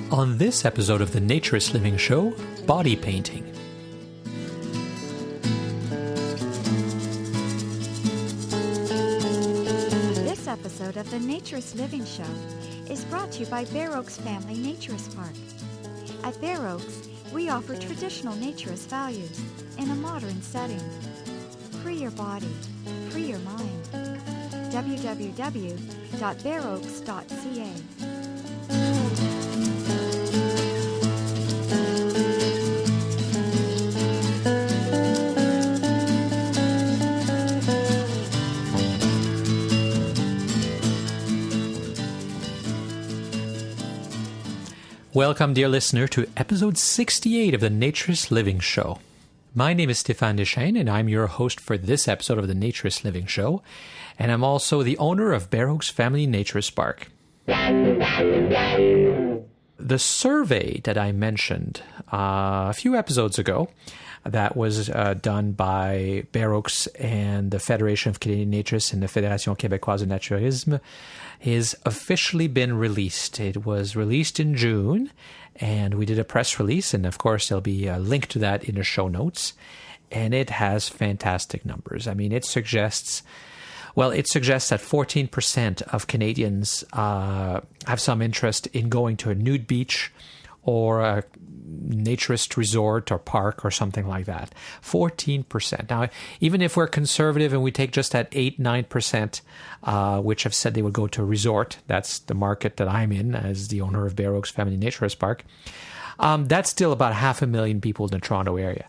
On this episode of the Naturist Living Show, body painting. This episode of the Naturist Living Show is brought to you by Bare Oaks Family Naturist Park. At Bare Oaks, we offer traditional naturist values in a modern setting. Free your body, free your mind. www.bareoaks.ca. Welcome, dear listener, to episode 68 of the Naturist Living Show. My name is Stéphane Deschênes, and I'm your host for this episode of the Naturist Living Show, and I'm also the owner of Bare Oaks Family Naturist Park. The survey that I mentioned a few episodes ago, that was done by Bare Oaks and the Federation of Canadian Naturists and the Fédération Québécoise de Naturisme, has officially been released. It was released in June, and we did a press release, and of course there'll be a link to that in the show notes, and it has fantastic numbers. I mean, it suggests that 14% of Canadians have some interest in going to a nude beach or a naturist resort or park or something like that. 14%. Now, even if we're conservative and we take just that 8-9%, which have said they would go to a resort, that's the market that I'm in as the owner of Bare Oaks Family Naturist Park, that's still about 500,000 people in the Toronto area.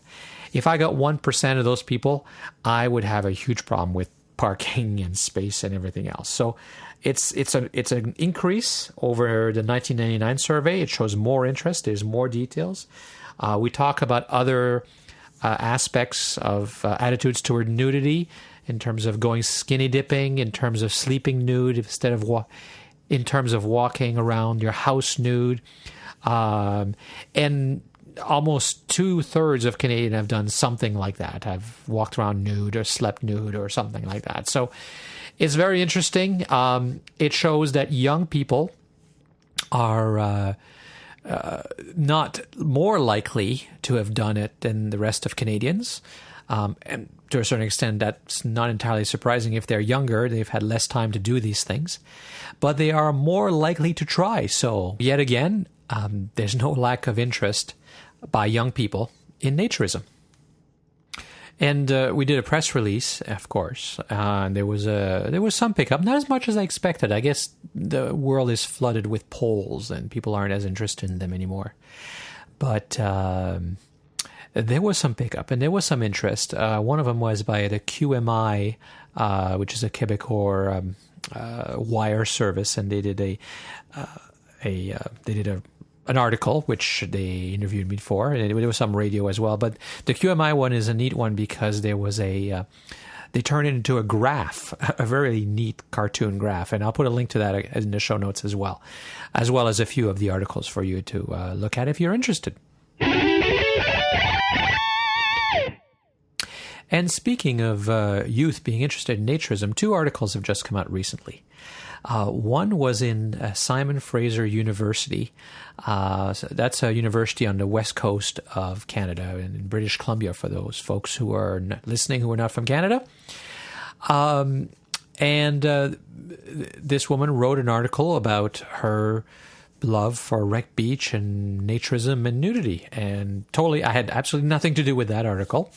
If I got 1% of those people, I would have a huge problem with parking and space and everything else. So it's an increase over the 1999 survey. It shows more interest. There's more details. We talk about other aspects of attitudes toward nudity in terms of going skinny dipping, in terms of sleeping nude instead of in terms of walking around your house nude, and almost 2/3 of Canadians have done something like that, have walked around nude or slept nude or something like that. So it's very interesting. It shows that young people are not more likely to have done it than the rest of Canadians. And to a certain extent, that's not entirely surprising. If they're younger, they've had less time to do these things. But they are more likely to try. So yet again, there's no lack of interest by young people in naturism. And we did a press release, of course. There was some pickup, not as much as I expected. I guess the world is flooded with polls, and people aren't as interested in them anymore. But there was some pickup, and there was some interest. One of them was by the QMI, which is a Québécois wire service, and they did an article, which they interviewed me for, and there was some radio as well. But the QMI one is a neat one because there was they turned it into a graph, a very neat cartoon graph. And I'll put a link to that in the show notes as well as a few of the articles for you to look at if you're interested. And speaking of youth being interested in naturism, 2 articles have just come out recently. One was in Simon Fraser University. So that's a university on the west coast of Canada, in British Columbia, for those folks who are listening who are not from Canada. This woman wrote an article about her love for Wreck Beach and naturism and nudity. And totally, I had absolutely nothing to do with that article.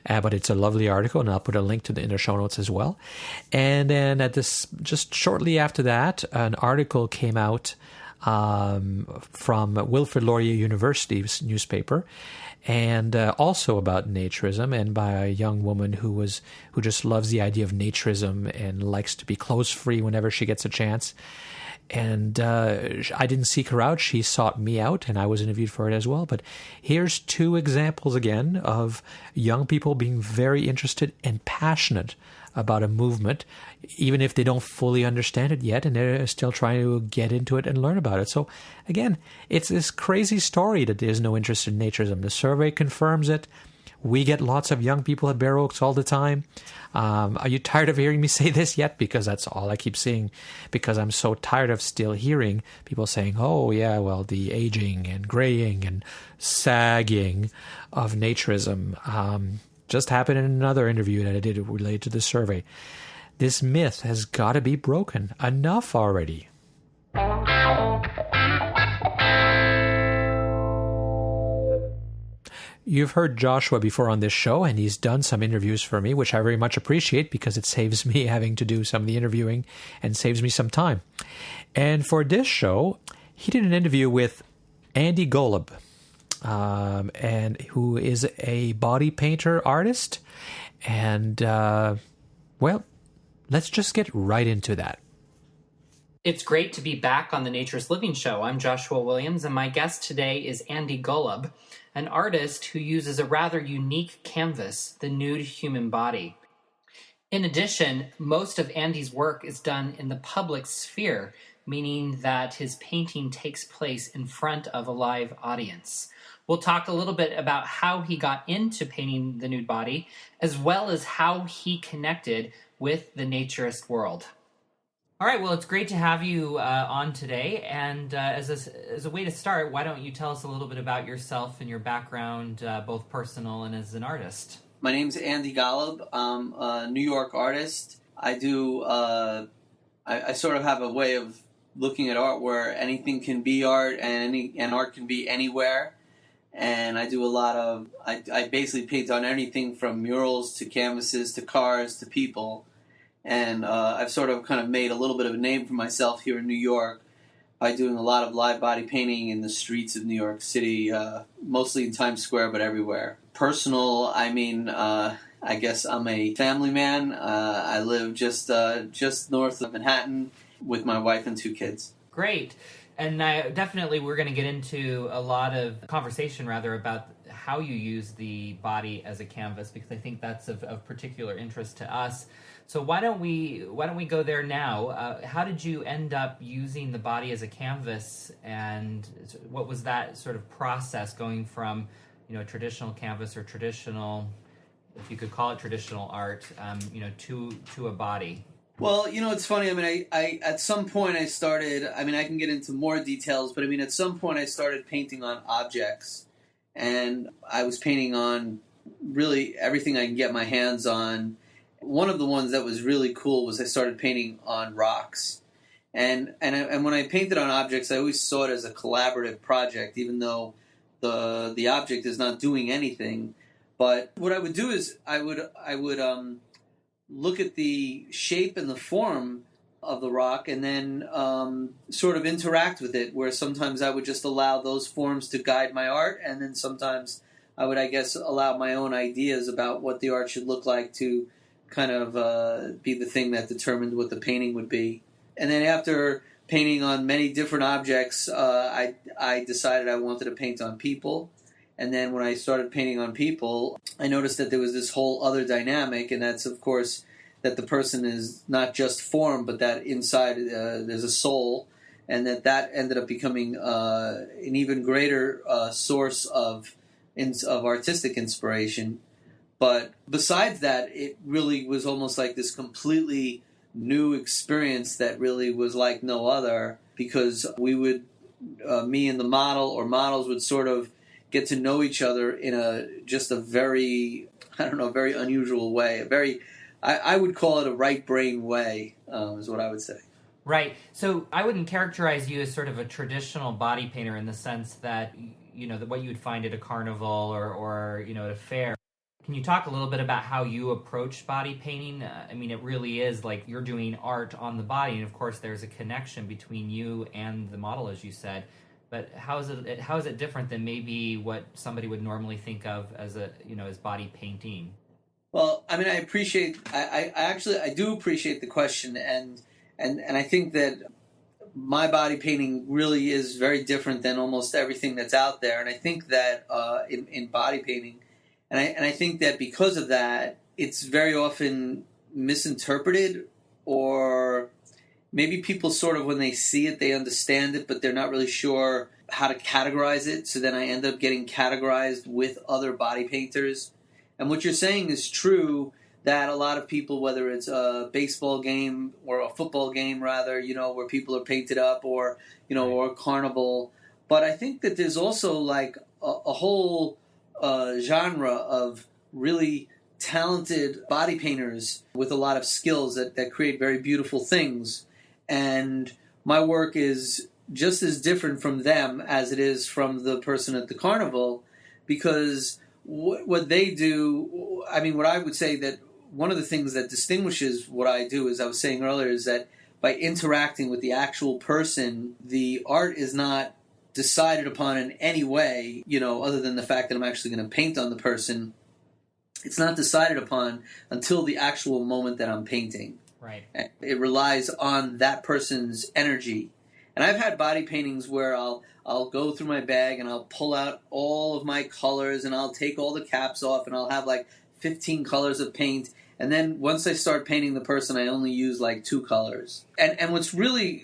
But it's a lovely article, and I'll put a link to the inner show notes as well. And then just shortly after that, an article came out from Wilfrid Laurier University's newspaper, and also about naturism, and by a young woman who just loves the idea of naturism and likes to be clothes free whenever she gets a chance. And I didn't seek her out. She sought me out, and I was interviewed for it as well. But here's 2 examples again of young people being very interested and passionate about a movement, even if they don't fully understand it yet, and they're still trying to get into it and learn about it. So again, it's this crazy story that there's no interest in naturism. The survey confirms it. We get lots of young people at Bare Oaks all the time. Are you tired of hearing me say this yet? Because that's all I keep seeing, because I'm so tired of still hearing people saying, oh, yeah, well, the aging and graying and sagging of naturism. Just happened in another interview that I did related to the survey. This myth has got to be broken. Enough already. You've heard Joshua before on this show, and he's done some interviews for me, which I very much appreciate because it saves me having to do some of the interviewing and saves me some time. And for this show, he did an interview with Andy Golub, and who is a body painter artist. And, well, let's just get right into that. It's great to be back on the Naturist Living Show. I'm Joshua Williams, and my guest today is Andy Golub, an artist who uses a rather unique canvas, the nude human body. In addition, most of Andy's work is done in the public sphere, meaning that his painting takes place in front of a live audience. We'll talk a little bit about how he got into painting the nude body, as well as how he connected with the naturist world. All right, well, it's great to have you on today, and as a way to start, why don't you tell us a little bit about yourself and your background, both personal and as an artist? My name's Andy Golub. I'm a New York artist. I do, I sort of have a way of looking at art where anything can be art and art can be anywhere. And I do a lot of, I basically paint on anything from murals to canvases to cars to people. And I've sort of kind of made a little bit of a name for myself here in New York by doing a lot of live body painting in the streets of New York City, mostly in Times Square, but everywhere. Personal, I mean, I guess I'm a family man. I live just north of Manhattan with my wife and 2 kids. Great. And definitely we're going to get into a lot of conversation, rather, about how you use the body as a canvas, because I think that's of particular interest to us. So why don't we go there now? How did you end up using the body as a canvas, and what was that sort of process going from, a traditional canvas or traditional, if you could call it traditional art, to a body? Well, it's funny. I mean, I at some point I started. I mean, I can get into more details, but I mean, at some point I started painting on objects, and I was painting on really everything I can get my hands on. One of the ones that was really cool was I started painting on rocks, and when I painted on objects, I always saw it as a collaborative project, even though the object is not doing anything. But what I would do is I would look at the shape and the form of the rock, and then sort of interact with it. Where sometimes I would just allow those forms to guide my art, and then sometimes I would, I guess, allow my own ideas about what the art should look like to kind of be the thing that determined what the painting would be. And then after painting on many different objects, I decided I wanted to paint on people. And then when I started painting on people, I noticed that there was this whole other dynamic, and that's, of course, that the person is not just form, but that inside there's a soul, and that ended up becoming an even greater source of artistic inspiration. But besides that, it really was almost like this completely new experience that really was like no other, because we would, me and the model or models would sort of get to know each other in a very unusual way. I would call it a right brain way, is what I would say. Right. So I wouldn't characterize you as sort of a traditional body painter in the sense that, what you would find at a carnival or at a fair. Can you talk a little bit about how you approach body painting? I mean, it really is like you're doing art on the body, and of course there's a connection between you and the model, as you sasaid. But how is it different than maybe what somebody would normally think of as as body painting? Well, I mean, I do appreciate the question, and I think that my body painting really is very different than almost everything that's out there. And I think that in body painting, and I think that because of that, it's very often misinterpreted, or maybe people sort of, when they see it, they understand it, but they're not really sure how to categorize it. So then I end up getting categorized with other body painters. And what you're saying is true, that a lot of people, whether it's a baseball game or a football game, rather, where people are painted up, or, or a carnival. But I think that there's also like a whole genre of really talented body painters with a lot of skills that create very beautiful things. And my work is just as different from them as it is from the person at the carnival, because what they do, I mean, what I would say that one of the things that distinguishes what I do, as I was saying earlier, is that by interacting with the actual person, the art is not decided upon in any way, other than the fact that I'm actually going to paint on the person. It's not decided upon until the actual moment that I'm painting. Right. It relies on that person's energy. And I've had body paintings where I'll go through my bag and I'll pull out all of my colors and I'll take all the caps off and I'll have like 15 colors of paint. And then once I start painting the person, I only use like 2 colors. And what's really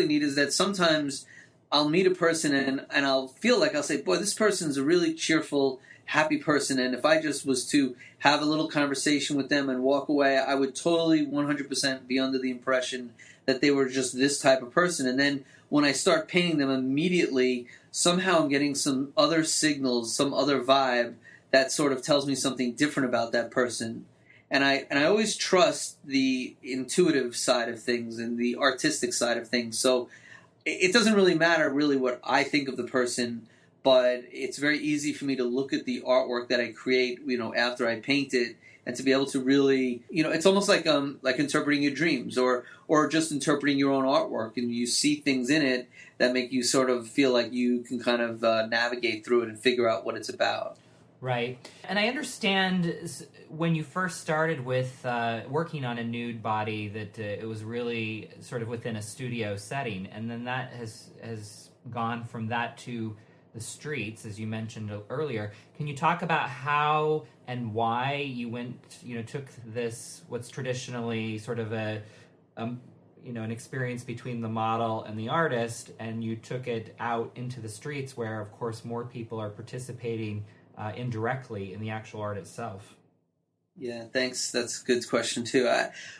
neat is that sometimes I'll meet a person and I'll feel like I'll say, boy, this person's a really cheerful, happy person. And if I just was to have a little conversation with them and walk away, I would totally 100% be under the impression that they were just this type of person. And then when I start painting them, immediately, somehow I'm getting some other signals, some other vibe that sort of tells me something different about that person. And I always trust the intuitive side of things and the artistic side of things. So it doesn't really matter really what I think of the person, but it's very easy for me to look at the artwork that I create, after I paint it, and to be able to really, it's almost like interpreting your dreams or just interpreting your own artwork, and you see things in it that make you sort of feel like you can kind of navigate through it and figure out what it's about. Right. And I understand when you first started with working on a nude body that it was really sort of within a studio setting, and then that has gone from that to the streets, as you mentioned earlier. Can you talk about how and why you took this, what's traditionally sort of an experience between the model and the artist, and you took it out into the streets where, of course, more people are participating indirectly in the actual art itself? Yeah, thanks. That's a good question too.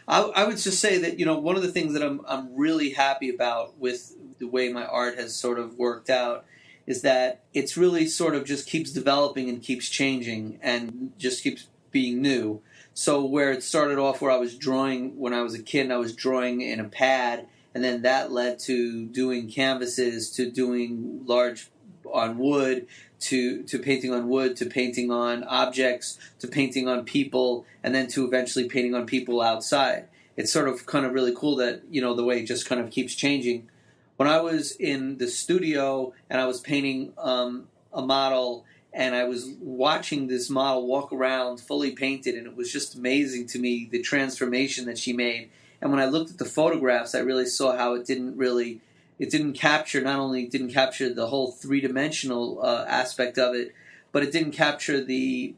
I would just say that one of the things that I'm really happy about with the way my art has sort of worked out is that it's really sort of just keeps developing and keeps changing and just keeps being new. So where it started off, where I was drawing when I was a kid and I was drawing in a pad, and then that led to doing canvases, to doing large on wood, to painting on wood, to painting on objects, to painting on people, and then to eventually painting on people outside. It's sort of kind of really cool that, the way it just kind of keeps changing. When I was in the studio and I was painting a model, and I was watching this model walk around fully painted, and it was just amazing to me, the transformation that she made. And when I looked at the photographs, I really saw how it didn't capture, not only didn't capture the whole three-dimensional aspect of it, but it didn't capture the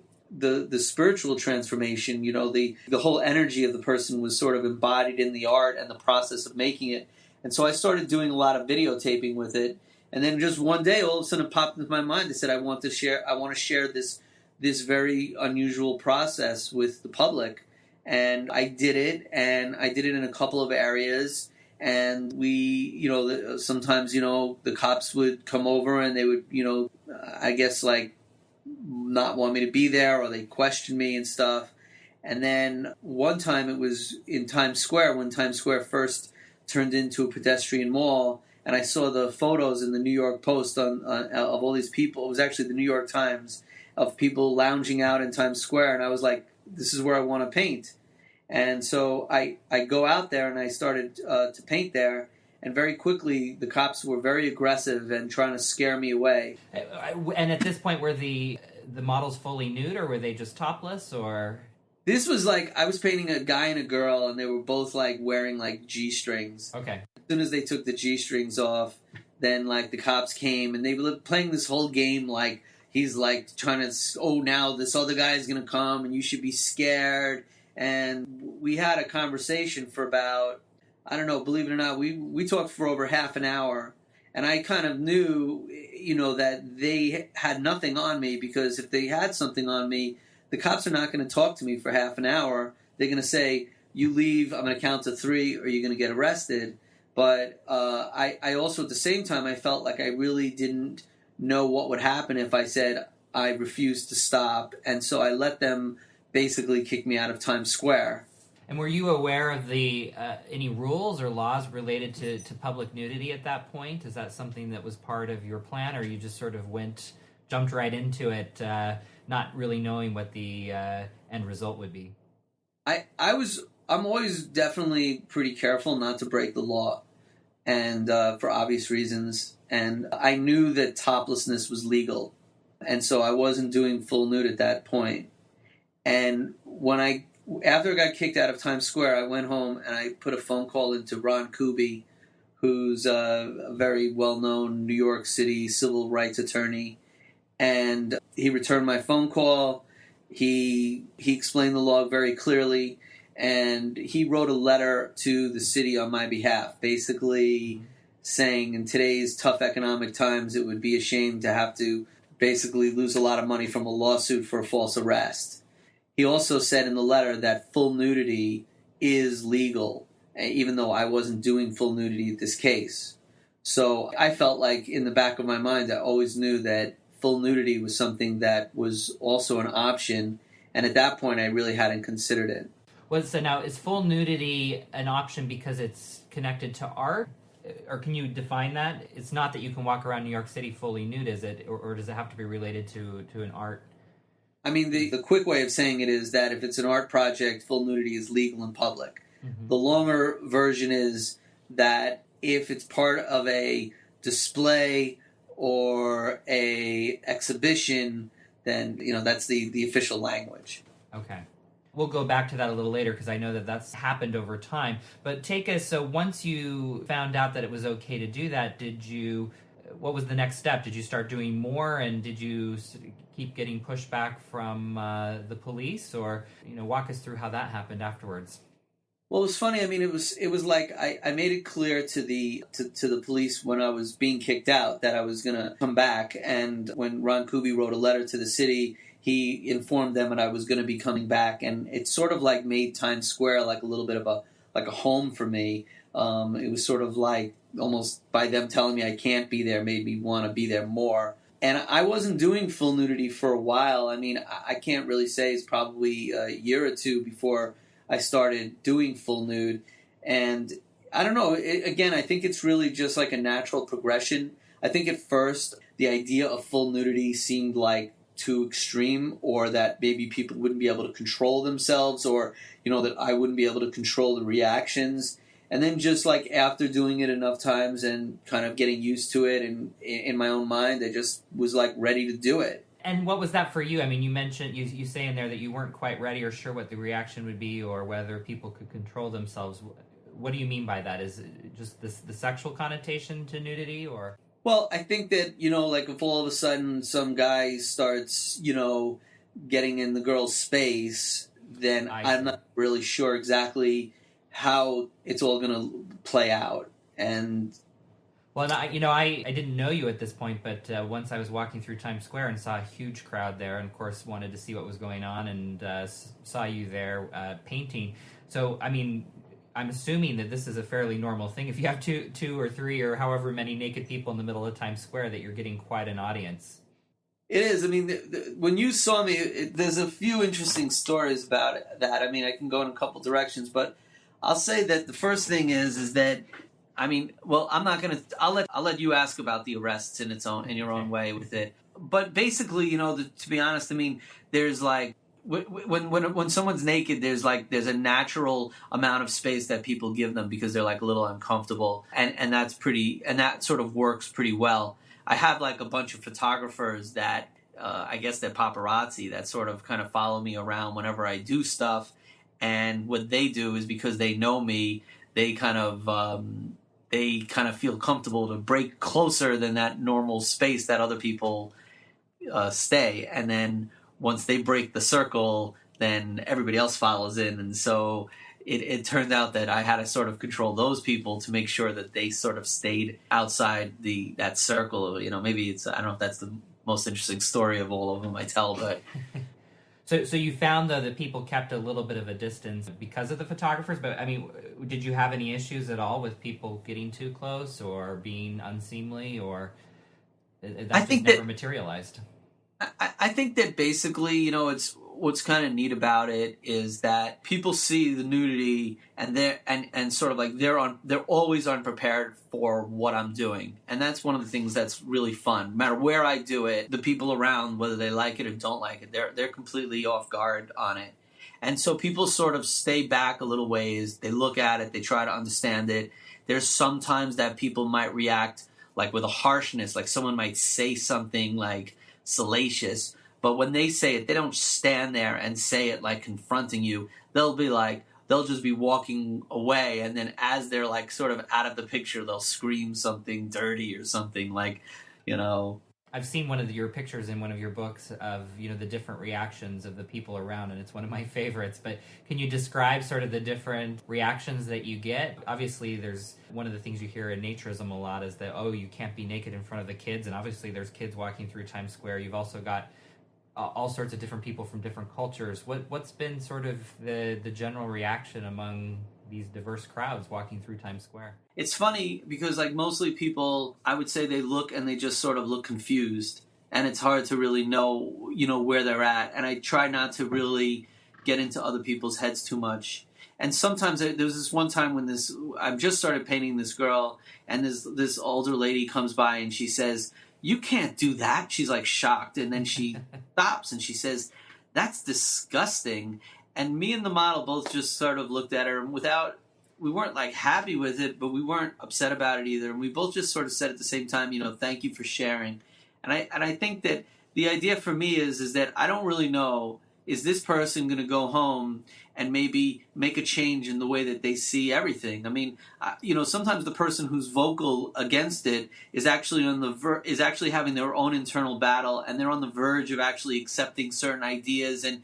spiritual transformation. The whole energy of the person was sort of embodied in the art and the process of making it. And so I started doing a lot of videotaping with it. And then just one day, all of a sudden it popped into my mind. I said, I want to share this very unusual process with the public. And I did it, and I did it in a couple of areas. And we, sometimes, the cops would come over and they would, I guess, like, not want me to be there, or they'd question me and stuff. And then one time it was in Times Square, when Times Square first turned into a pedestrian mall, and I saw the photos in the New York Post of all these people. It was actually the New York Times, of people lounging out in Times Square, and I was like, this is where I want to paint. And so I go out there and I started to paint there, and very quickly the cops were very aggressive and trying to scare me away. And at this point, were the models fully nude, or were they just topless, or? This was like, I was painting a guy and a girl, and they were both like wearing like G-strings. Okay. As soon as they took the G-strings off, then like the cops came, and they were playing this whole game like he's like trying to, now this other guy is going to come and you should be scared. And we had a conversation for about, I don't know, believe it or not, we talked for over half an hour. And I kind of knew, that they had nothing on me, because if they had something on me, the cops are not going to talk to me for half an hour. They're going to say, you leave, I'm going to count to 3, or you're going to get arrested. But I also, at the same time, I felt like I really didn't know what would happen if I said I refused to stop. And so I let them basically kick me out of Times Square. And were you aware of the any rules or laws related to public nudity at that point? Is that something that was part of your plan, or you just sort of jumped right into it, not really knowing what the end result would be? I'm always definitely pretty careful not to break the law, and for obvious reasons. And I knew that toplessness was legal, and so I wasn't doing full nude at that point. And after I got kicked out of Times Square, I went home and I put a phone call into Ron Kuby, who's a very well-known New York City civil rights attorney. And he returned my phone call. He explained the law very clearly, and he wrote a letter to the city on my behalf, basically saying in today's tough economic times it would be a shame to have to basically lose a lot of money from a lawsuit for a false arrest. He also said in the letter that full nudity is legal, even though I wasn't doing full nudity in this case. So I felt like in the back of my mind I always knew that full nudity was something that was also an option, and at that point I really hadn't considered it. So now, is full nudity an option because it's connected to art? Or can you define that? It's not that you can walk around New York City fully nude, is it? Or does it have to be related to an art? I mean, the quick way of saying it is that if it's an art project, full nudity is legal in public. Mm-hmm. The longer version is that if it's part of a display or a exhibition, then, that's the official language. Okay. We'll go back to that a little later because I know that that's happened over time. But take us, so once you found out that it was okay to do that, what was the next step? Did you start doing more, and did you keep getting pushback from the police, or, walk us through how that happened afterwards? Well, it was funny. I mean, it was like I made it clear to the police when I was being kicked out that I was going to come back. And when Ron Kuby wrote a letter to the city, he informed them that I was going to be coming back. And it sort of like made Times Square like a little bit of a home for me. It was sort of like almost by them telling me I can't be there made me want to be there more. And I wasn't doing full nudity for a while. I mean, I can't really say. It's probably a year or two before I started doing full nude. And I don't know, again, I think it's really just like a natural progression. I think at first the idea of full nudity seemed like too extreme, or that maybe people wouldn't be able to control themselves, or, that I wouldn't be able to control the reactions. And then just like after doing it enough times and kind of getting used to it, and in my own mind, I just was like ready to do it. And what was that for you? I mean, you mentioned, you say in there that you weren't quite ready or sure what the reaction would be, or whether people could control themselves. What do you mean by that? Is it just the sexual connotation to nudity, or? Well, I think that, like if all of a sudden some guy starts, getting in the girl's space, then I'm not really sure exactly how it's all going to play out. And well, I didn't know you at this point, but once I was walking through Times Square and saw a huge crowd there, and of course wanted to see what was going on, and saw you there painting. So, I mean, I'm assuming that this is a fairly normal thing. If you have two or three or however many naked people in the middle of Times Square, that you're getting quite an audience. It is. I mean, when you saw me, there's a few interesting stories about that. I mean, I can go in a couple directions, but I'll say that the first thing is that, I mean, well, I'm not gonna. I'll let you ask about the arrests in your own way with it. But basically, to be honest, I mean, there's like when someone's naked, there's a natural amount of space that people give them because they're like a little uncomfortable, and that sort of works pretty well. I have like a bunch of photographers that I guess they're paparazzi that sort of kind of follow me around whenever I do stuff, and what they do is because they know me, they kind of feel comfortable to break closer than that normal space that other people stay. And then once they break the circle, then everybody else follows in. And so it turned out that I had to sort of control those people to make sure that they sort of stayed outside that circle. Maybe I don't know if that's the most interesting story of all of them I tell, but... So you found, though, that people kept a little bit of a distance because of the photographers, but, I mean, did you have any issues at all with people getting too close or being unseemly, or that I just think never that materialized? I think that basically, it's what's kind of neat about it is that people see the nudity and and sort of like they're always unprepared for what I'm doing, and that's one of the things that's really fun. No matter where I do it, the people around, whether they like it or don't like it, they're completely off guard on it, and so people sort of stay back a little ways. They look at it, they try to understand it. There's sometimes that people might react like with a harshness, like someone might say something like salacious, but when they say it, they don't stand there and say it like confronting you. They'll just be walking away, and then as they're like sort of out of the picture, they'll scream something dirty or something like, you know. I've seen one of your pictures in one of your books of, the different reactions of the people around, and it's one of my favorites. But can you describe sort of the different reactions that you get? Obviously, there's one of the things you hear in naturism a lot is that, oh, you can't be naked in front of the kids. And obviously there's kids walking through Times Square. You've also got all sorts of different people from different cultures. What's been sort of the general reaction among these diverse crowds walking through Times Square? It's funny because like mostly people, I would say they look and they just sort of look confused, and it's hard to really know, where they're at. And I try not to really get into other people's heads too much. And sometimes there was this one time when I've just started painting this girl, and this older lady comes by and she says, "You can't do that." She's like shocked, and then she stops and she says, "That's disgusting." And me and the model both just sort of looked at her, and we weren't like happy with it, but we weren't upset about it either. And we both just sort of said at the same time, "Thank you for sharing." And I think that the idea for me is that I don't really know, is this person going to go home and maybe make a change in the way that they see everything? I mean, sometimes the person who's vocal against it is actually is actually having their own internal battle, and they're on the verge of actually accepting certain ideas, and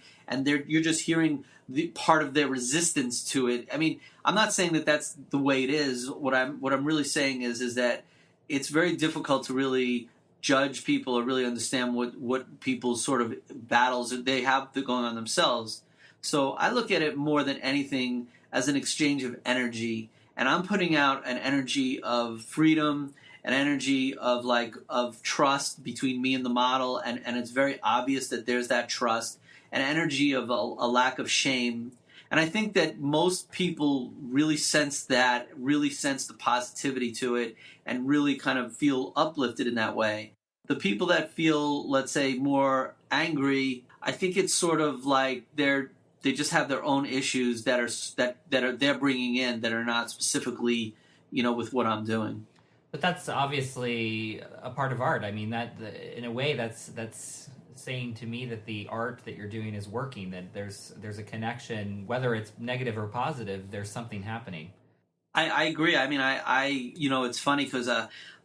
you're just hearing the part of their resistance to it. I mean, I'm not saying that that's the way it is. What I'm really saying is that it's very difficult to really judge people or really understand what people's sort of battles that they have going on themselves. So I look at it more than anything as an exchange of energy, and I'm putting out an energy of freedom, an energy of trust between me and the model, and it's very obvious that there's that trust, an energy of a lack of shame. And I think that most people really sense the positivity to it, and really kind of feel uplifted in that way. The people that feel, let's say, more angry, I think it's sort of like they just have their own issues that are they're bringing in that are not specifically, with what I'm doing. But that's obviously a part of art. I mean, in a way, that's saying to me that the art that you're doing is working. That there's a connection, whether it's negative or positive. There's something happening. I agree. I mean, I it's funny because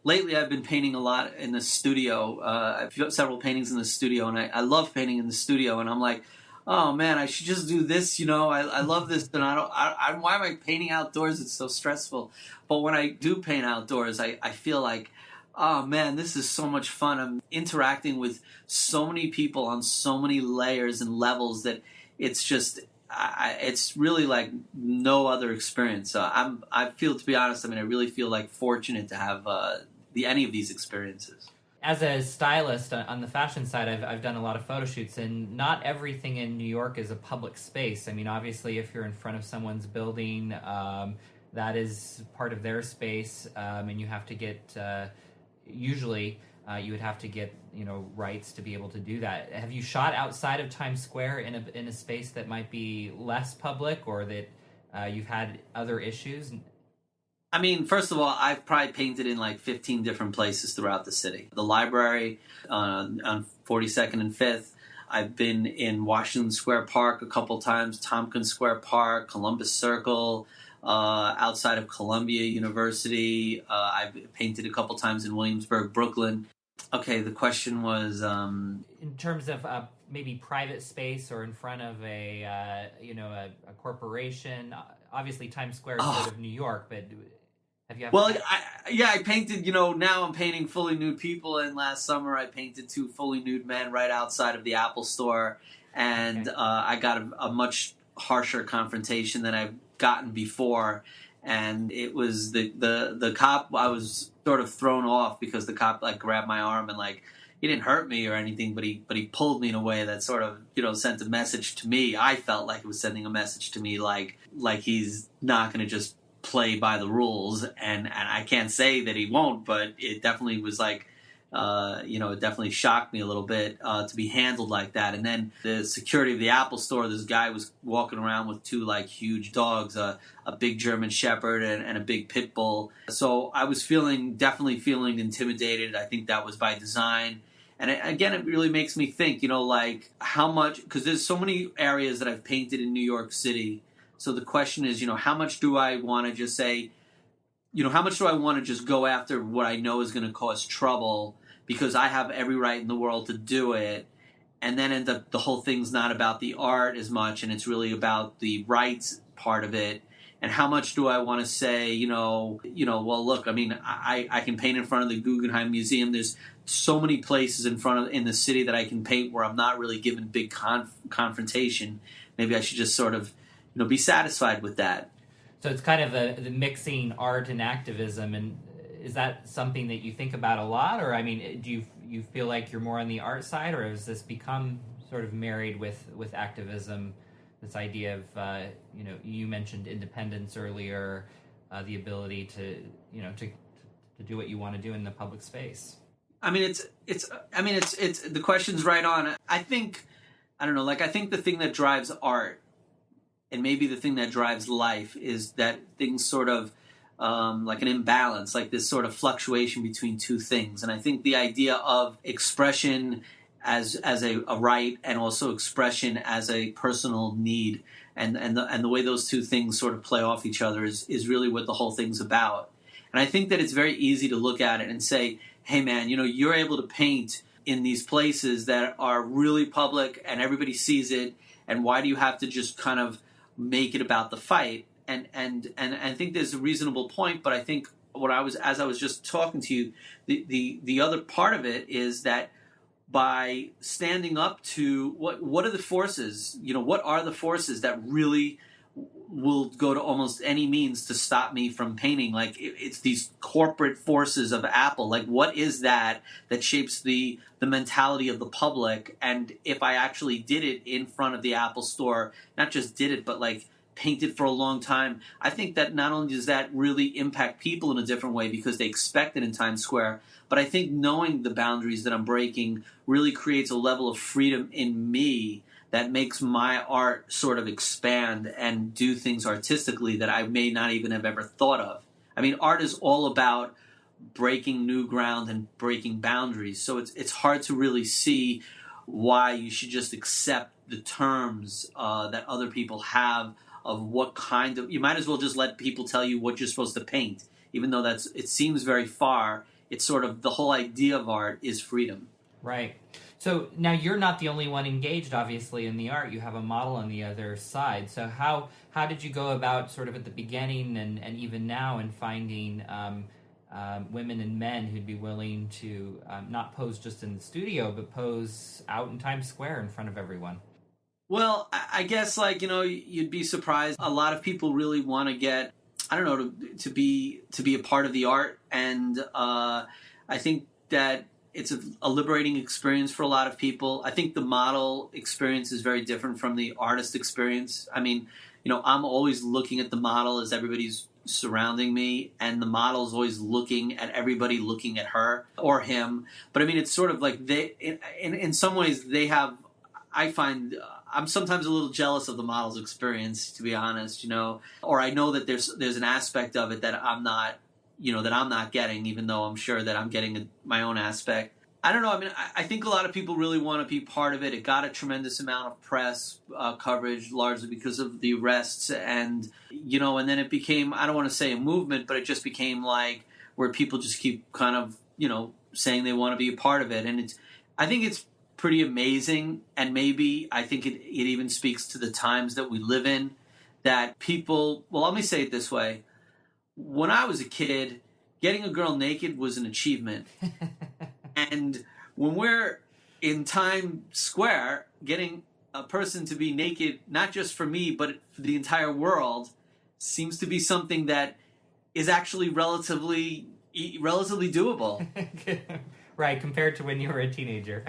lately I've been painting a lot in the studio. I've got several paintings in the studio, and I love painting in the studio. And I'm like, oh man, I should just do this. I love this, and why am I painting outdoors? It's so stressful. But when I do paint outdoors, I feel like, oh man, this is so much fun. I'm interacting with so many people on so many layers and levels that it's just, it's really like no other experience. So I feel, to be honest, I really feel like fortunate to have any of these experiences. As a stylist on the fashion side, I've done a lot of photo shoots, and not everything in New York is a public space. I mean, obviously, if you're in front of someone's building, that is part of their space, and you have to get, usually, you would have to get, rights to be able to do that. Have you shot outside of Times Square in a space that might be less public, or that you've had other issues? I mean, first of all, I've probably painted in like 15 different places throughout the city. The library on 42nd and 5th. I've been in Washington Square Park a couple times, Tompkins Square Park, Columbus Circle, outside of Columbia University. I've painted a couple times in Williamsburg, Brooklyn. Okay, the question was... in terms of maybe private space or in front of a corporation. Obviously, Times Square is sort of New York, but... I painted, now I'm painting fully nude people, and last summer I painted 2 fully nude men right outside of the Apple store, and I got a much harsher confrontation than I've gotten before. And it was the cop. I was sort of thrown off because the cop like grabbed my arm and like he didn't hurt me or anything, but he pulled me in a way that sort of sent a message to me. I felt like it was sending a message to me, like he's not going to just play by the rules, and I can't say that he won't, but it definitely was like. It definitely shocked me a little bit to be handled like that. And then the security of the Apple store, this guy was walking around with two like huge dogs, a big German Shepherd and a big pit bull. So I was definitely feeling intimidated. I think that was by design. And again, it really makes me think, like how much, because there's so many areas that I've painted in New York City. So the question is, how much do I want to just say, how much do I want to just go after what I know is going to cause trouble because I have every right in the world to do it, and then end up the whole thing's not about the art as much, and it's really about the rights part of it. And how much do I want to say, well, look, I mean, I can paint in front of the Guggenheim Museum. There's so many places in the city that I can paint where I'm not really given big confrontation. Maybe I should just sort of, be satisfied with that. So it's kind of the mixing art and activism, and is that something that you think about a lot? Or, I mean, do you feel like you're more on the art side, or has this become sort of married with activism, this idea of, you mentioned independence earlier, the ability to do what you want to do in the public space? I mean, it's the question's right on. I think the thing that drives art, and maybe the thing that drives life, is that things sort of like an imbalance, like this sort of fluctuation between two things. And I think the idea of expression as a right, and also expression as a personal need, and the way those two things sort of play off each other is really what the whole thing's about. And I think that it's very easy to look at it and say, hey man, you're able to paint in these places that are really public and everybody sees it, and why do you have to just kind of make it about the fight? And I think there's a reasonable point, but I think as I was just talking to you, the other part of it is that by standing up to what are the forces, what are the forces that really will go to almost any means to stop me from painting? Like it's these corporate forces of Apple. Like what is that shapes the mentality of the public? And if I actually did it in front of the Apple store, not just did it, but like painted for a long time, I think that not only does that really impact people in a different way because they expect it in Times Square, but I think knowing the boundaries that I'm breaking really creates a level of freedom in me that makes my art sort of expand and do things artistically that I may not even have ever thought of. I mean, art is all about breaking new ground and breaking boundaries. So it's hard to really see why you should just accept the terms that other people have of what kind of... You might as well just let people tell you what you're supposed to paint, even though it seems very far. It's sort of the whole idea of art is freedom. Right. So now you're not the only one engaged, obviously, in the art. You have a model on the other side. So how did you go about sort of at the beginning and even now in finding women and men who'd be willing to not pose just in the studio, but pose out in Times Square in front of everyone? Well, I guess you'd be surprised. A lot of people really want to get, to be a part of the art, and I think that it's a liberating experience for a lot of people. I think the model experience is very different from the artist experience. I mean, I'm always looking at the model as everybody's surrounding me, and the model's always looking at everybody looking at her or him. But I mean, it's sort of like in some ways they have, I find... I'm sometimes a little jealous of the model's experience, to be honest, or I know that there's an aspect of it that I'm not getting, even though I'm sure that I'm getting my own aspect. I don't know. I mean, I think a lot of people really want to be part of it. It got a tremendous amount of press coverage, largely because of the arrests, and then it became, I don't want to say a movement, but it just became like where people just keep kind of, saying they want to be a part of it. And I think it's pretty amazing, and maybe I think it even speaks to the times that we live in, that people, well, let me say it this way. When I was a kid, getting a girl naked was an achievement. And when we're in Times Square, getting a person to be naked, not just for me, but for the entire world, seems to be something that is actually relatively doable. Right, compared to when you were a teenager.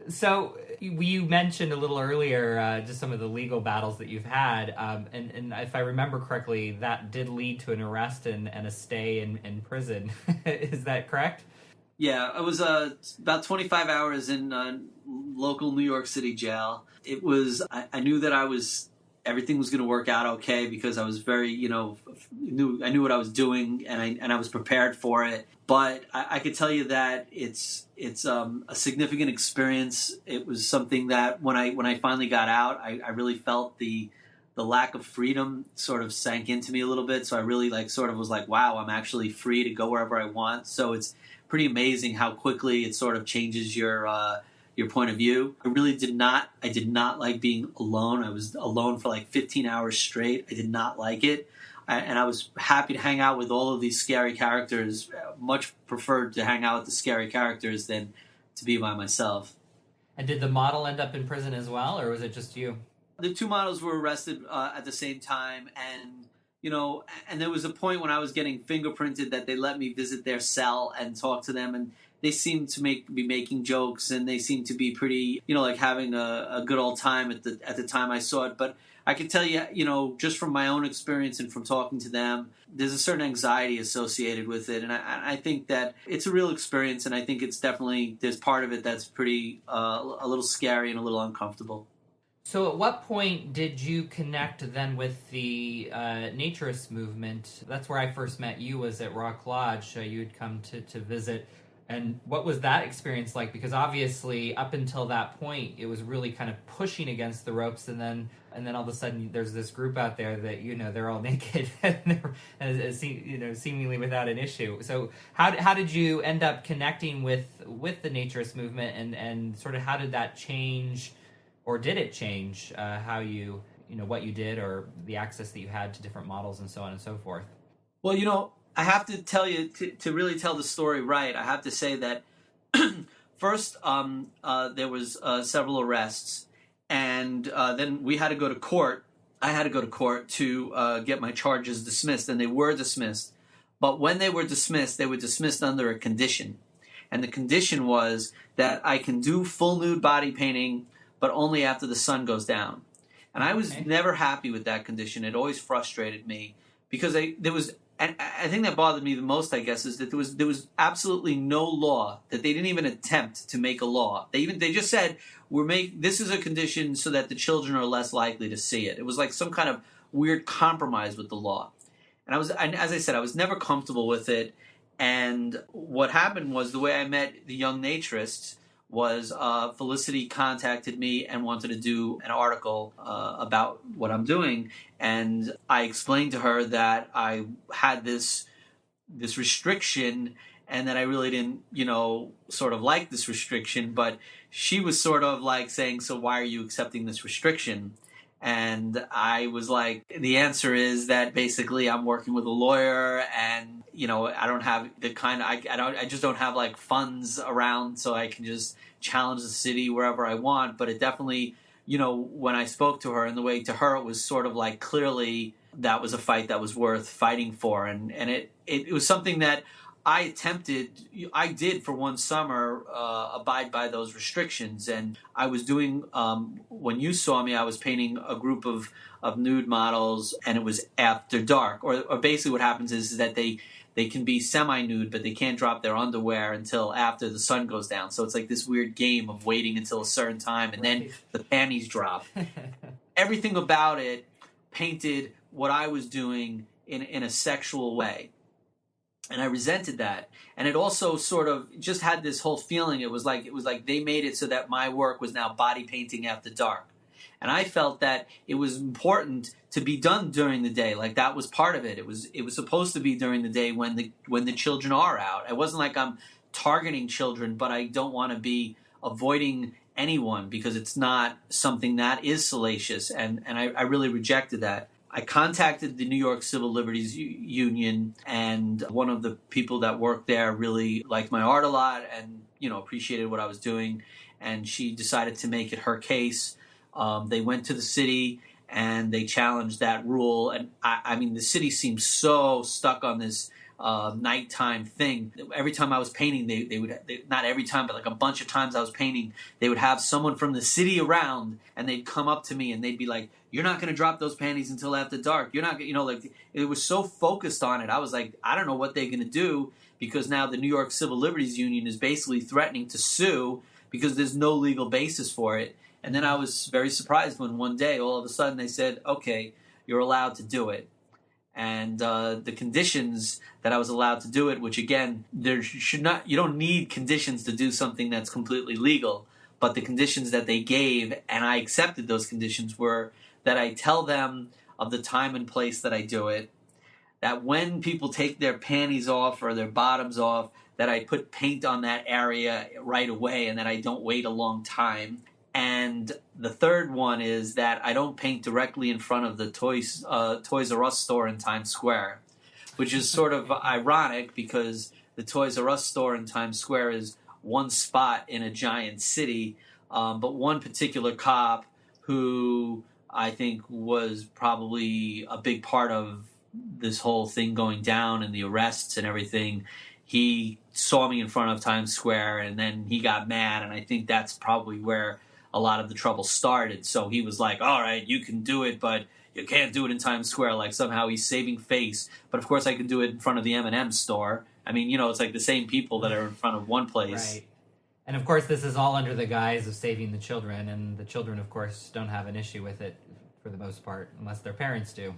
So you mentioned a little earlier just some of the legal battles that you've had, and if I remember correctly, that did lead to an arrest and a stay in prison. Is that correct? Yeah, I was about 25 hours in local New York City jail. It was, I knew that everything was going to work out okay because I was very, I knew what I was doing and I was prepared for it. But I could tell you that it's a significant experience. It was something that when I finally got out, I really felt the lack of freedom sort of sank into me a little bit. So I really was like, wow, I'm actually free to go wherever I want. So it's pretty amazing how quickly it sort of changes your point of view. I did not like being alone. I was alone for like 15 hours straight. I did not like it. And I was happy to hang out with all of these scary characters. Much preferred to hang out with the scary characters than to be by myself. And did the model end up in prison as well, or was it just you? The two models were arrested at the same time, and and there was a point when I was getting fingerprinted that they let me visit their cell and talk to them, and they seemed to be making jokes, and they seemed to be pretty, like having a good old time at the time I saw it. But I can tell you, just from my own experience and from talking to them, there's a certain anxiety associated with it, and I think that it's a real experience, and I think it's definitely, there's part of it that's pretty a little scary and a little uncomfortable. So at what point did you connect then with the naturist movement? That's where I first met you, was at Rock Lodge. You had come to visit. And what was that experience like? Because obviously up until that point, it was really kind of pushing against the ropes. And then all of a sudden there's this group out there that, they're all naked and seemingly without an issue. So how did you end up connecting with the naturist movement, and sort of how did that change, or did it change how you what you did, or the access that you had to different models and so on and so forth? Well, I have to tell you, to really tell the story right, I have to say that first there was several arrests, and then we had to go to court. I had to go to court to get my charges dismissed, and they were dismissed. But when they were dismissed under a condition. And the condition was that I can do full nude body painting, but only after the sun goes down. And I was never happy with that condition. It always frustrated me because and I think that bothered me the most, I guess, is that there was absolutely no law, that they didn't even attempt to make a law. They just said, this is a condition so that the children are less likely to see it. It was like some kind of weird compromise with the law. And as I said, I was never comfortable with it. And what happened was, the way I met the young naturists was Felicity contacted me and wanted to do an article about what I'm doing. And I explained to her that I had this restriction and that I really didn't, sort of like this restriction. But she was sort of like saying, so why are you accepting this restriction? And I was like, the answer is that basically I'm working with a lawyer, and I don't have I just don't have like funds around so I can just challenge the city wherever I want. But it definitely, when I spoke to her, and the way to her it was sort of like, clearly that was a fight that was worth fighting for, and it was something that I did for one summer abide by those restrictions. And I was doing, when you saw me, I was painting a group of nude models, and it was after dark. Or basically what happens is that they can be semi-nude, but they can't drop their underwear until after the sun goes down. So it's like this weird game of waiting until a certain time, and then the panties drop. Everything about it painted what I was doing in a sexual way. And I resented that. And it also sort of just had this whole feeling. It was like they made it so that my work was now body painting after dark. And I felt that it was important to be done during the day. Like, that was part of it. It was supposed to be during the day when the children are out. It wasn't like I'm targeting children, but I don't want to be avoiding anyone because it's not something that is salacious. And I really rejected that. I contacted the New York Civil Liberties Union, and one of the people that worked there really liked my art a lot and, appreciated what I was doing. and she decided to make it her case. They went to the city and they challenged that rule. And I mean, the city seems so stuck on this nighttime thing. Every time I was painting, they would not every time, but like a bunch of times I was painting, they would have someone from the city around, and they'd come up to me and they'd be like, "You're not going to drop those panties until after dark. You're not, like it was so focused on it. I was like, I don't know what they're going to do, because now the New York Civil Liberties Union is basically threatening to sue because there's no legal basis for it. And then I was very surprised when one day, all of a sudden, they said, okay, you're allowed to do it. And the conditions that I was allowed to do it, which again, you don't need conditions to do something that's completely legal, but the conditions that they gave, and I accepted those conditions, were that I tell them of the time and place that I do it, that when people take their panties off or their bottoms off, that I put paint on that area right away and that I don't wait a long time. And the third one is that I don't paint directly in front of the Toys R Us store in Times Square, which is sort of ironic because the Toys R Us store in Times Square is one spot in a giant city, but one particular cop who I think was probably a big part of this whole thing going down and the arrests and everything, he saw me in front of Times Square and then he got mad, and I think that's probably where a lot of the trouble started. So he was like, all right, you can do it, but you can't do it in Times Square. Like somehow he's saving face. But of course I can do it in front of the M&M store. I mean, it's like the same people that are in front of one place. Right. And of course this is all under the guise of saving the children. And the children, of course, don't have an issue with it for the most part, unless their parents do.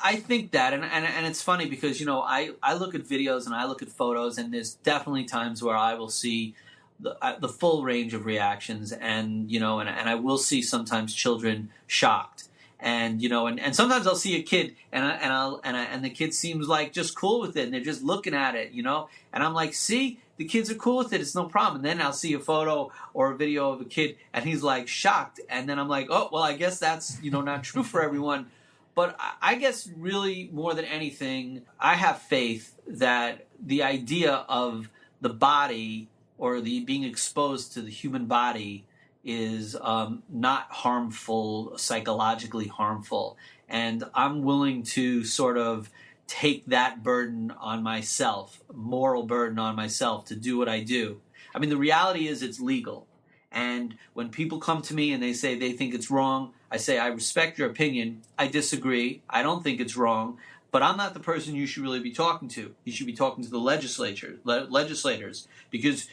I think that, and it's funny because, I look at videos and I look at photos, and there's definitely times where I will see the full range of reactions, and and I will see sometimes children shocked, and and sometimes I'll see a kid and the kid seems like just cool with it, and they're just looking at it, and I'm like, see, the kids are cool with it, it's no problem. And then I'll see a photo or a video of a kid and he's like shocked, and then I'm like, oh well, I guess that's not true for everyone. But I guess really more than anything, I have faith that the idea of the body or the being exposed to the human body is not harmful, psychologically harmful. And I'm willing to sort of take that burden on myself, moral burden on myself, to do what I do. I mean, the reality is it's legal. And when people come to me and they say they think it's wrong, I say, I respect your opinion. I disagree. I don't think it's wrong. But I'm not the person you should really be talking to. You should be talking to the legislators. Because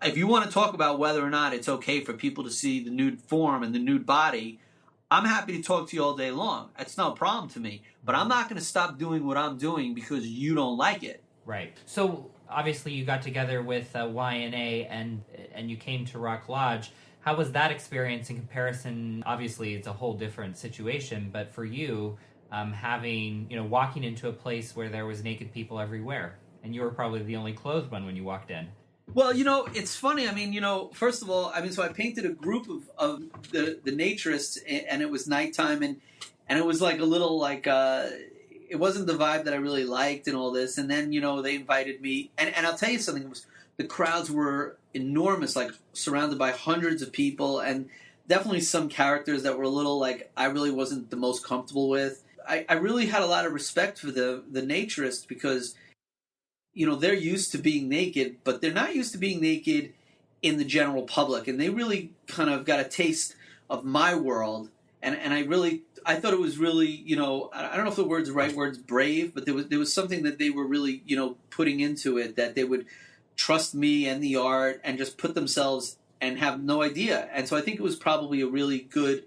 if you want to talk about whether or not it's okay for people to see the nude form and the nude body, I'm happy to talk to you all day long. That's no problem to me. But I'm not going to stop doing what I'm doing because you don't like it. Right. So obviously you got together with YNA and you came to Rock Lodge. How was that experience in comparison? Obviously, it's a whole different situation, but for you, having, walking into a place where there was naked people everywhere, and you were probably the only clothed one when you walked in. Well, it's funny. I mean, first of all, so I painted a group of the naturists, and it was nighttime, and it was like a little like, it wasn't the vibe that I really liked and all this. And then, they invited me, and I'll tell you something, the crowds were enormous, like surrounded by hundreds of people, and definitely some characters that were a little like I really wasn't the most comfortable with. I really had a lot of respect for the naturists because, they're used to being naked, but they're not used to being naked in the general public. And they really kind of got a taste of my world. And I thought it was really, I don't know if the right word's brave, but there was something that they were really, putting into it, that they would trust me and the art and just put themselves and have no idea. And so I think it was probably a really good,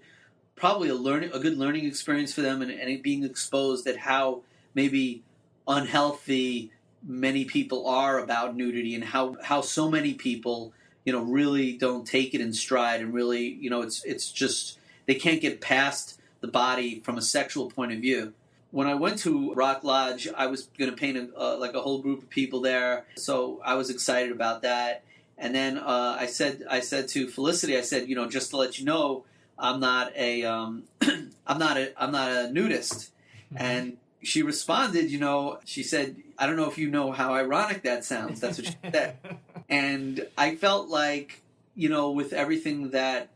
a good learning experience for them, and it being exposed at how maybe unhealthy many people are about nudity, and how so many people, really don't take it in stride, and really, it's just, they can't get past the body from a sexual point of view. When I went to Rock Lodge, I was going to paint a whole group of people there, so I was excited about that. And then I said to Felicity, I said, just to let you know, I'm not a I'm not a nudist. And she responded, she said, I don't know if you know how ironic that sounds. That's what she said. And I felt like, with everything that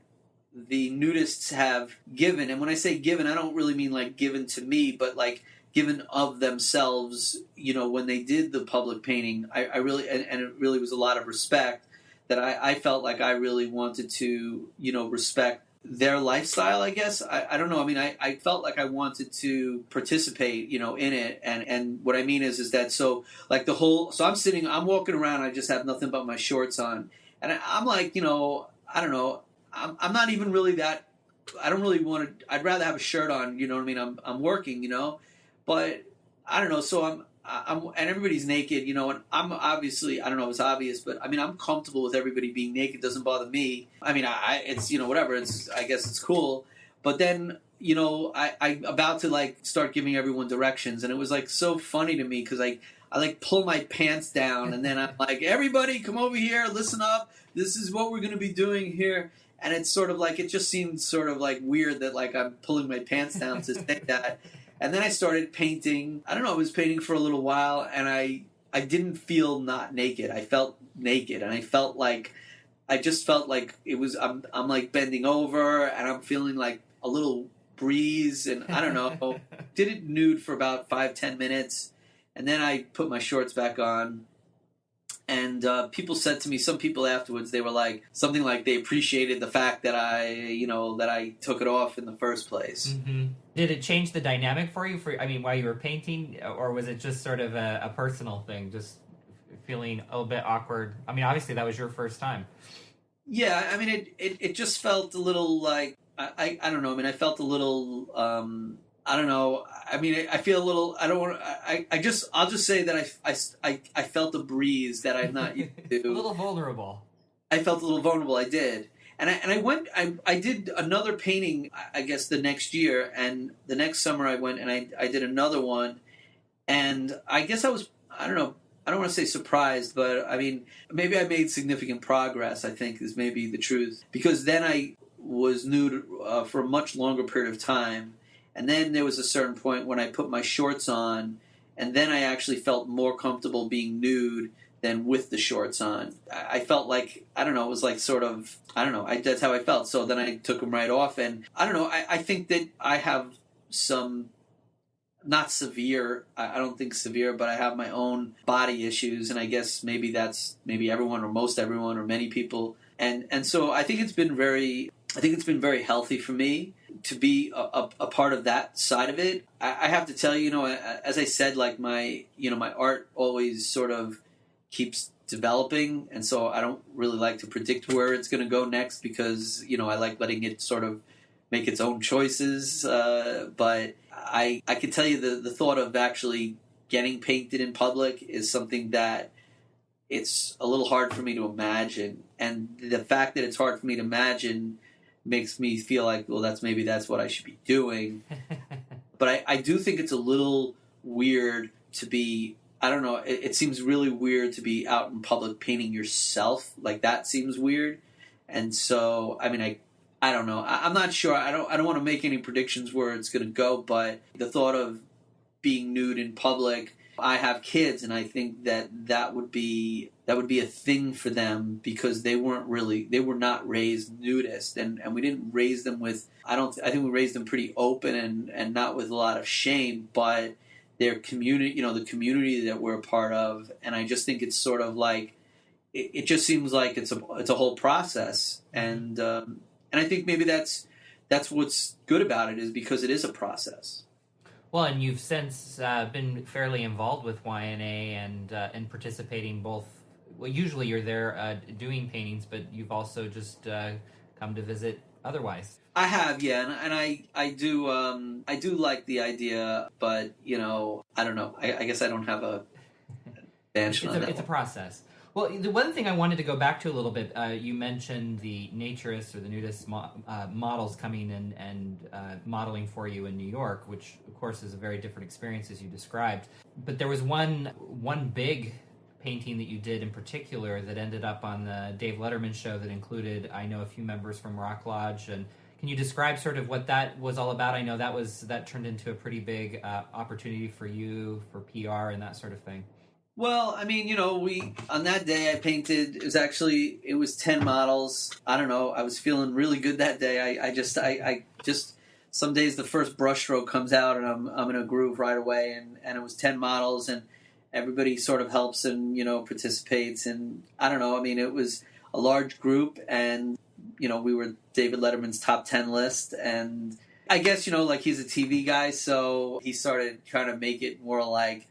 the nudists have given, and when I say given, I don't really mean like given to me, but like given of themselves, when they did the public painting, I really, and it really was a lot of respect that I felt like I really wanted to, respect their lifestyle, I guess. I don't know. I mean, I felt like I wanted to participate, in it. And what I mean is that, so like so I'm walking around, I just have nothing but my shorts on. And I'm like, I don't know. I'm not even really that, I don't really want to, I'd rather have a shirt on, you know what I mean? I'm working, but I don't know. So I'm, and everybody's naked, and I'm obviously, I don't know if it's obvious, but I mean, I'm comfortable with everybody being naked. It doesn't bother me. I mean, it's, whatever. I guess it's cool. But then, I about to like start giving everyone directions, and it was like so funny to me because I like pull my pants down, and then I'm like, everybody come over here, listen up. This is what we're going to be doing here. And it's sort of like, it just seemed sort of like weird that like I'm pulling my pants down to say that. And then I started painting. I don't know, I was painting for a little while, and I didn't feel not naked. I felt naked, and I just felt like it was, I'm like bending over, and I'm feeling like a little breeze, and I don't know. Did it nude for about 5-10 minutes, and then I put my shorts back on. And people said to me, some people afterwards, they were like, something like they appreciated the fact that I took it off in the first place. Mm-hmm. Did it change the dynamic for you, while you were painting, or was it just sort of a personal thing, just feeling a little bit awkward? I mean, obviously that was your first time. Yeah, I mean, it just felt a little like, I don't know, I mean, I felt a little, I don't know. I mean, I feel a little. I don't want. I'll just say that I felt a breeze that I'm not used to. A little vulnerable. I felt a little vulnerable. I did, and I went. I did another painting. I guess the next year, and the next summer I went and I did another one, and I guess I was. I don't know. I don't want to say surprised, but I mean, maybe I made significant progress. I think is maybe the truth, because then I was nude for a much longer period of time. And then there was a certain point when I put my shorts on, and then I actually felt more comfortable being nude than with the shorts on. I felt like, I don't know, it was like sort of, I don't know, that's how I felt. So then I took them right off, and I don't know, I think that I have some, not severe, I don't think severe, but I have my own body issues, and I guess maybe that's, maybe everyone or most everyone or many people. And so I think it's been very healthy for me to be a part of that side of it. I have to tell you, as I said, like my art always sort of keeps developing, and so I don't really like to predict where it's going to go next because, I like letting it sort of make its own choices. But I can tell you the thought of actually getting painted in public is something that it's a little hard for me to imagine. And the fact that it's hard for me to imagine makes me feel like, well, that's what I should be doing. But I do think it's a little weird to be, I don't know, it seems really weird to be out in public painting yourself. Like, that seems weird. And so, I mean, I don't know. I'm not sure. I don't want to make any predictions where it's going to go, but the thought of being nude in public, I have kids, and I think that would be a thing for them because they were not raised nudist, and we didn't raise them with, I think we raised them pretty open and not with a lot of shame, but their community, the community that we're a part of, and I just think it's sort of like, it just seems like it's a whole process, and I think maybe that's what's good about it, is because it is a process. Well, and you've since been fairly involved with YNA and participating both. Well, usually you're there doing paintings, but you've also just come to visit otherwise. I have, yeah, and I do like the idea, but I don't know. I guess I don't have a answer on that. It's a process. Well, the one thing I wanted to go back to a little bit, you mentioned the naturists or the nudist models coming in and modeling for you in New York, which, of course, is a very different experience as you described. But there was one big painting that you did in particular that ended up on the Dave Letterman show that included, I know, a few members from Rock Lodge. And can you describe sort of what that was all about? I know that turned into a pretty big opportunity for you for PR and that sort of thing. Well, I mean, on that day I painted, it was 10 models. I don't know, I was feeling really good that day. I just, some days the first brushstroke comes out and I'm in a groove right away, and it was 10 models, and everybody sort of helps and, participates, and I don't know, I mean, it was a large group, and, we were David Letterman's top 10 list, and I guess, like he's a TV guy, so he started trying to make it more like,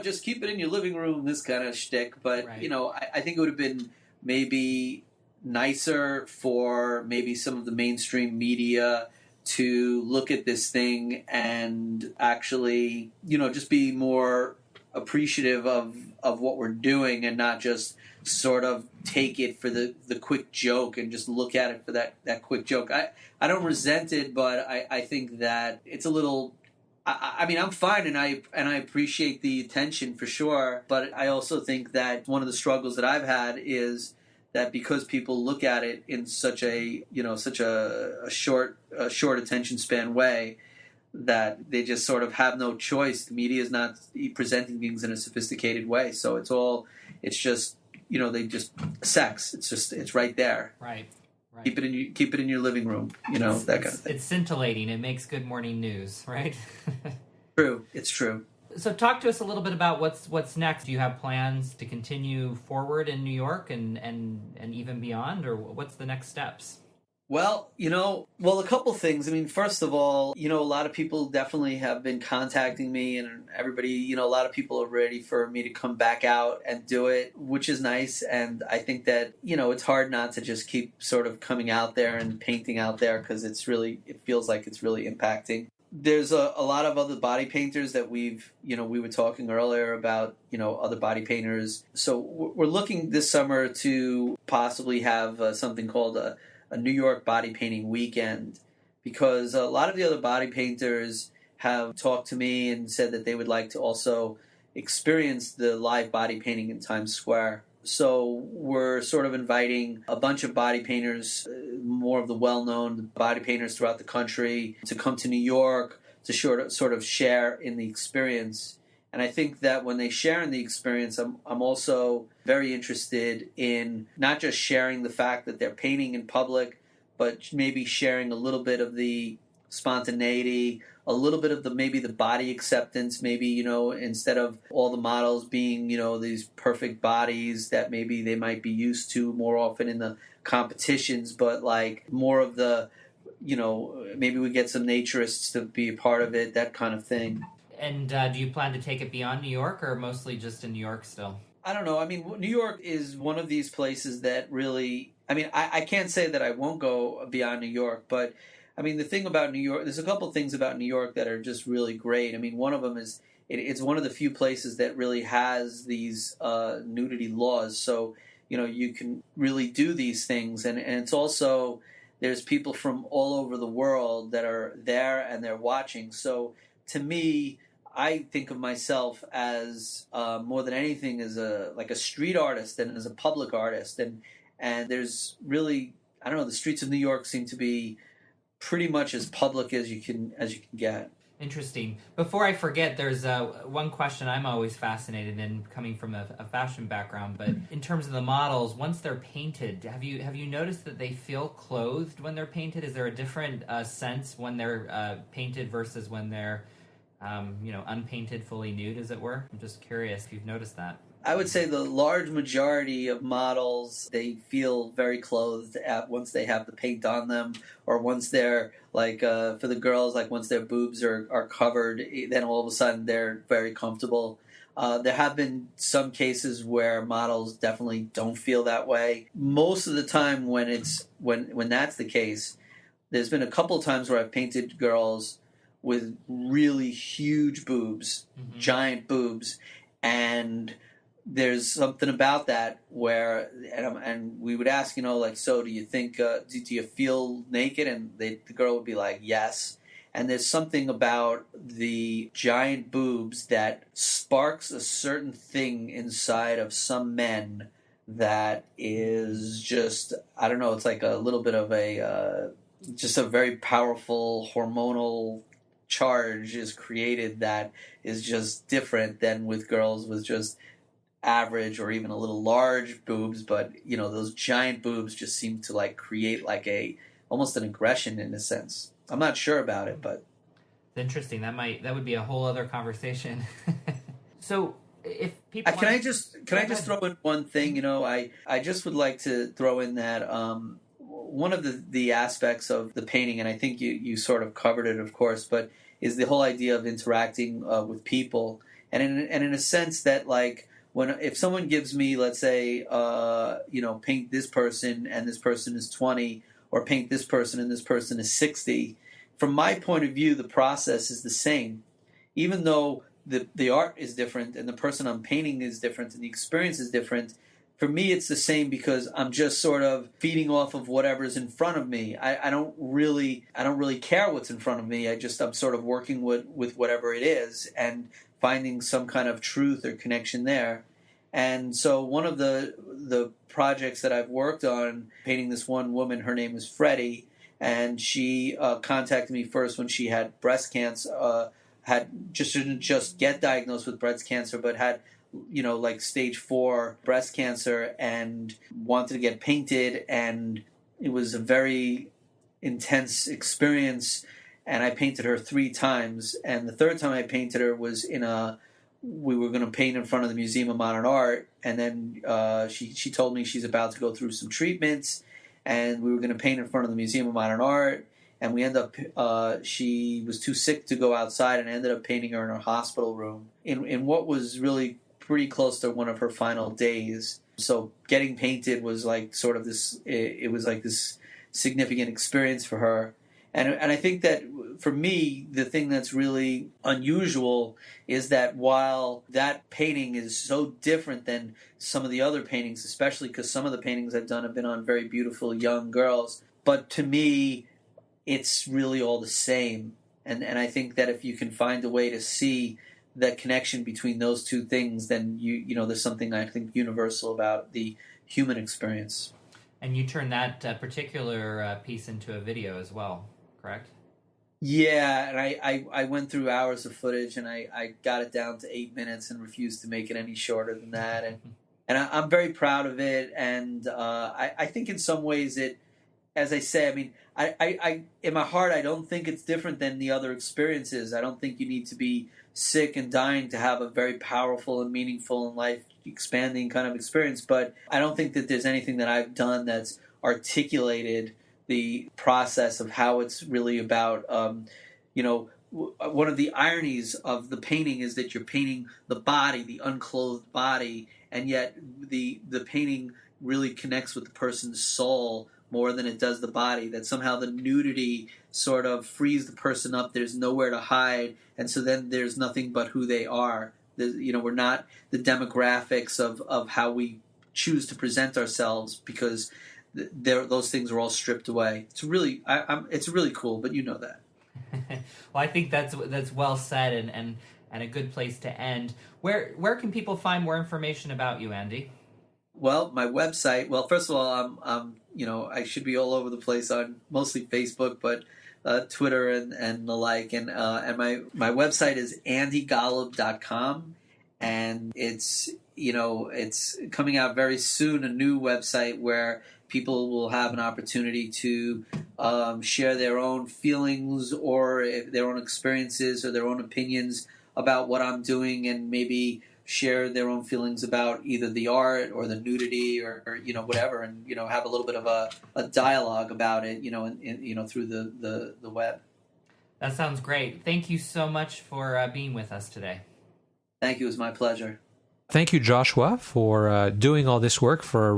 just keep it in your living room, this kind of shtick. But, Right. I think it would have been maybe nicer for maybe some of the mainstream media to look at this thing and actually, just be more appreciative of what we're doing, and not just sort of take it for the quick joke and just look at it for that quick joke. I don't resent it, but I think that it's a little... I mean, I'm fine, and I appreciate the attention for sure. But I also think that one of the struggles that I've had is that because people look at it in such a short attention span way, that they just sort of have no choice. The media is not presenting things in a sophisticated way, so it's just they just sex. It's right there. Right. Right. Keep it in your living room, that kind of thing. It's scintillating. It makes good morning news, right? True. It's true. So talk to us a little bit about what's next. Do you have plans to continue forward in New York and even beyond, or what's the next steps? Well, a couple things. I mean, first of all, a lot of people definitely have been contacting me, and everybody, a lot of people are ready for me to come back out and do it, which is nice. And I think that, it's hard not to just keep sort of coming out there and painting out there, because it feels like it's really impacting. There's a lot of other body painters that we were talking earlier about, other body painters. So we're looking this summer to possibly have something called a New York body painting weekend, because a lot of the other body painters have talked to me and said that they would like to also experience the live body painting in Times Square. So we're sort of inviting a bunch of body painters, more of the well-known body painters throughout the country, to come to New York to sort of share in the experience. And I think that when they share in the experience, I'm also very interested in not just sharing the fact that they're painting in public, but maybe sharing a little bit of the spontaneity, a little bit of maybe the body acceptance, maybe, instead of all the models being, these perfect bodies that maybe they might be used to more often in the competitions, but like more of the, maybe we get some naturists to be a part of it, that kind of thing. And do you plan to take it beyond New York, or mostly just in New York still? I don't know. I mean, New York is one of these places that really... I mean, I can't say that I won't go beyond New York, but, I mean, the thing about New York... There's a couple things about New York that are just really great. I mean, one of them is it's one of the few places that really has these nudity laws, so, you can really do these things. And it's also... There's people from all over the world that are there and they're watching. So, to me... I think of myself as more than anything as a street artist and as a public artist, and there's really, I don't know, the streets of New York seem to be pretty much as public as you can get. Interesting. Before I forget, there's one question I'm always fascinated in, coming from a fashion background. But in terms of the models, once they're painted, have you noticed that they feel clothed when they're painted? Is there a different sense when they're painted versus when they're unpainted, fully nude, as it were? I'm just curious if you've noticed that. I would say the large majority of models, they feel very clothed once they have the paint on them, or once they're, like, for the girls, like once their boobs are covered, then all of a sudden they're very comfortable. There have been some cases where models definitely don't feel that way. Most of the time when that's the case, there's been a couple of times where I've painted girls with really huge boobs, giant boobs, and there's something about that where, and we would ask, so do you think, do you feel naked? And the girl would be like, yes. And there's something about the giant boobs that sparks a certain thing inside of some men that is just, I don't know, it's like a little bit of just a very powerful hormonal charge is created that is just different than with girls with just average or even a little large boobs, but those giant boobs just seem to like create like almost an aggression in a sense. I'm not sure about it, but it's interesting. That would be a whole other conversation. So if people can I just throw in one thing? I just would like to throw in that one of the aspects of the painting, and I think you sort of covered it, of course, but is the whole idea of interacting with people, and in a sense that like if someone gives me, let's say, paint this person and this person is 20, or paint this person and this person is 60, from my point of view, the process is the same, even though the art is different and the person I'm painting is different and the experience is different. For me, it's the same because I'm just sort of feeding off of whatever's in front of me. I don't really care what's in front of me. I'm sort of working with whatever it is and finding some kind of truth or connection there. And so one of the projects that I've worked on, painting this one woman, her name is Fredi, and she contacted me first when she had breast cancer, didn't just get diagnosed with breast cancer, but had like stage 4 breast cancer and wanted to get painted, and it was a very intense experience. And I painted her 3 times, and the third time I painted her was we were going to paint in front of the Museum of Modern Art, and then she told me she's about to go through some treatments, and we were going to paint in front of the Museum of Modern Art, and we ended up she was too sick to go outside, and I ended up painting her in her hospital room in what was really pretty close to one of her final days. So getting painted was like sort of this, it was like this significant experience for her. And I think that for me, the thing that's really unusual is that while that painting is so different than some of the other paintings, especially because some of the paintings I've done have been on very beautiful young girls, but to me, it's really all the same. And I think that if you can find a way to see that connection between those two things, then there's something I think universal about the human experience. And you turned that particular piece into a video as well, correct? Yeah, and I went through hours of footage, and I got it down to 8 minutes and refused to make it any shorter than that. And I'm very proud of it, and I think in some ways it, as I say, I mean, I in my heart, I don't think it's different than the other experiences. I don't think you need to be sick and dying to have a very powerful and meaningful and life-expanding kind of experience. But I don't think that there's anything that I've done that's articulated the process of how it's really about, one of the ironies of the painting is that you're painting the body, the unclothed body, and yet the painting really connects with the person's soul more than it does the body, that somehow the nudity sort of frees the person up. There's nowhere to hide, and so then there's nothing but who they are. We're not the demographics of how we choose to present ourselves, because those things are all stripped away. It's really cool, but you know that. Well, I think that's well said, and a good place to end. Where can people find more information about you, Andy? Well, my website. Well, first of all, I should be all over the place on mostly Facebook, but Twitter and the like. And my website is andygolub.com, and it's coming out very soon, a new website where people will have an opportunity to share their own feelings or their own experiences or their own opinions about what I'm doing, and maybe share their own feelings about either the art or the nudity or whatever, and have a little bit of a dialogue about it, through the web. That sounds great. Thank you so much for being with us today. Thank you. It was my pleasure. Thank you, Joshua, for doing all this work, for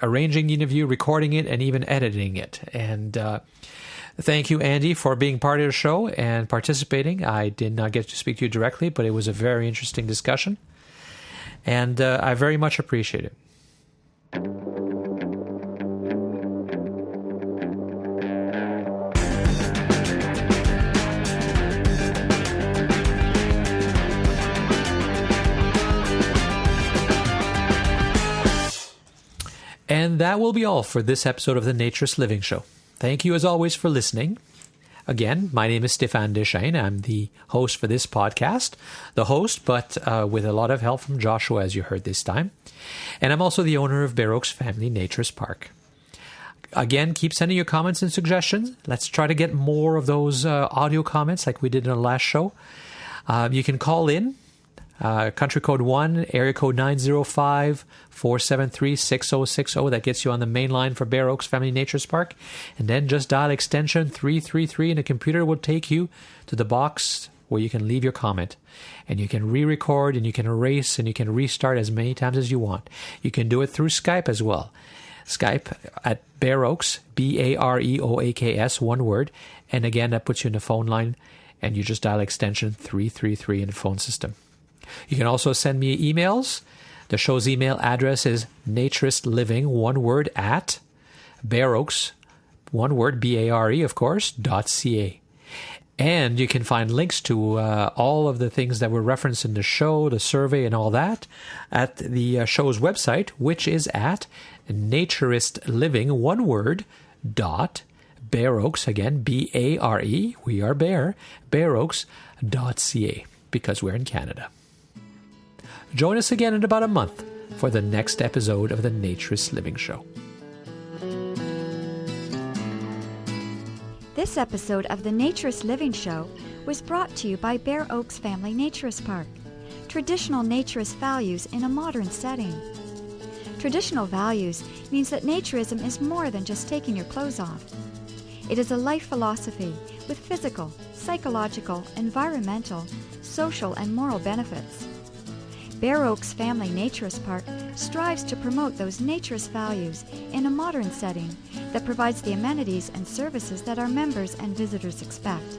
arranging the interview, recording it, and even editing it. And thank you, Andy, for being part of the show and participating. I did not get to speak to you directly, but it was a very interesting discussion, and I very much appreciate it. And that will be all for this episode of the Naturist Living Show. Thank you, as always, for listening. Again, my name is Stéphane Deschênes. I'm the host for this podcast. The host, but with a lot of help from Joshua, as you heard this time. And I'm also the owner of Bear Oaks Family Naturist Park. Again, keep sending your comments and suggestions. Let's try to get more of those audio comments like we did in the last show. You can call in. Country code 1, area code 905-473-6060. That gets you on the main line for Bear Oaks Family Naturist Park. And then just dial extension 333 and the computer will take you to the box where you can leave your comment. And you can re-record and you can erase and you can restart as many times as you want. You can do it through Skype as well. Skype at Bear Oaks, Bareoaks, one word. And again, that puts you in the phone line and you just dial extension 333 in the phone system. You can also send me emails. The show's email address is naturistliving, one word, at Bear Oaks, one word, B-A-R-E, of course, .ca. And you can find links to all of the things that were referenced in the show, the survey, and all that at the show's website, which is at naturistliving, one word, Bear Oaks, again, B-A-R-E, we are Bear, BearOaks.ca, because we're in Canada. Join us again in about a month for the next episode of the Naturist Living Show. This episode of the Naturist Living Show was brought to you by Bear Oaks Family Naturist Park. Traditional naturist values in a modern setting. Traditional values means that naturism is more than just taking your clothes off. It is a life philosophy with physical, psychological, environmental, social, and moral benefits. Bear Oaks Family Naturist Park strives to promote those naturist values in a modern setting that provides the amenities and services that our members and visitors expect.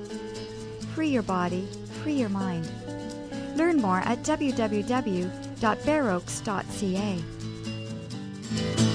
Free your body, free your mind. Learn more at www.bearoaks.ca.